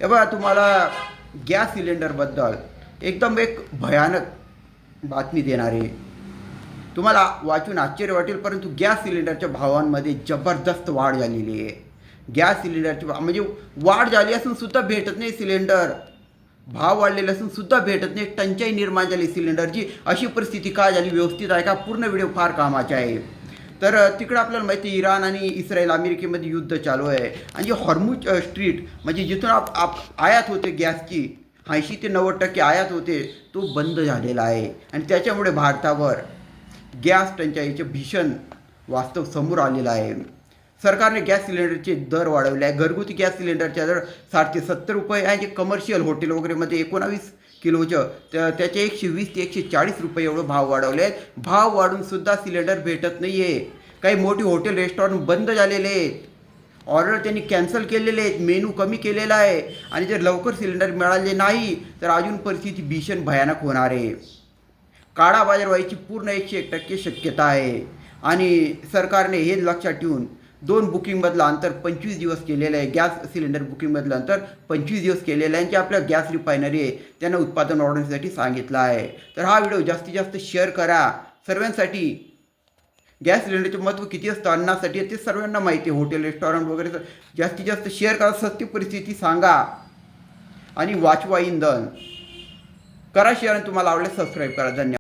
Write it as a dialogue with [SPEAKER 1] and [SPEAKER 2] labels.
[SPEAKER 1] हे बघा, तुम्हाला गॅस सिलेंडरबद्दल एकदम एक भयानक बातमी देणार आहे. तुम्हाला वाचून आश्चर्य वाटेल, परंतु गॅस सिलेंडरच्या भावांमध्ये जबरदस्त वाढ झालेली आहे. गॅस सिलेंडरची म्हणजे वाढ झाली असून सुद्धा भेटत नाही सिलेंडर. भाव वाढलेले असून सुद्धा भेटत नाही. एक टंचाई निर्माण झाली सिलेंडरची. अशी परिस्थिती काय झाली, व्यवस्थित आहे का? पूर्ण व्हिडिओ फार कामाचा आहे. तर तिकडं आपल्याला माहिती आहे, इराण आणि इस्रायल अमेरिकेमध्ये युद्ध चालू आहे. आणि जे हॉर्मुज स्ट्रीट म्हणजे जिथून आयात होते गॅसची, 80 ते 90% आयात होते, तो बंद झालेला आहे. आणि त्याच्यामुळे भारतावर गॅस टंचाईचे भीषण वास्तव समोर आलेलं आहे. सरकारने गॅस सिलेंडरचे दर वाढवले आहे. घरगुती गॅस सिलेंडरच्या दर 60 ते 70 रुपये आहे. जे कमर्शियल हॉटेल वगैरेमध्ये 19 किलोचं त्याचे 120 ते 140 रुपये एवढं भाव वाढवले आहेत. भाव वाढूनसुद्धा सिलेंडर भेटत नाही आहे. काही मोठी हॉटेल रेस्टॉरंट बंद झालेले आहेत. ऑर्डर त्यांनी कॅन्सल केलेले आहेत. मेनू कमी केलेला आहे. आणि जर लवकर सिलेंडर मिळाले नाही तर अजून परिस्थिती भीषण भयानक होणार आहे. काळा बाजार व्हायची पूर्ण 101% शक्यता आहे. आणि सरकारने हे लक्षात ठेवून 2 बुकिंगमधलं अंतर 25 दिवस केलेलं आहे. गॅस सिलेंडर बुकिंगमधलं अंतर 25 दिवस केलेलं आहे. जे आपल्या गॅस रिफायनरी आहे त्यांना उत्पादन वाढवण्यासाठी सांगितलं आहे. तर हा व्हिडिओ जास्तीत जास्त शेअर करा सर्वांसाठी. गॅस सिलेंडरचे महत्त्व किती असतं अन्नासाठी ते सर्वांना माहिती आहे. हॉटेल रेस्टॉरंट वगैरे जास्तीत जास्त शेअर करा. सत्य परिस्थिती सांगा आणि वाचवा इंधन. करा शेअर आणि तुम्हाला आवडल्यास सबस्क्राईब करा. धन्यवाद.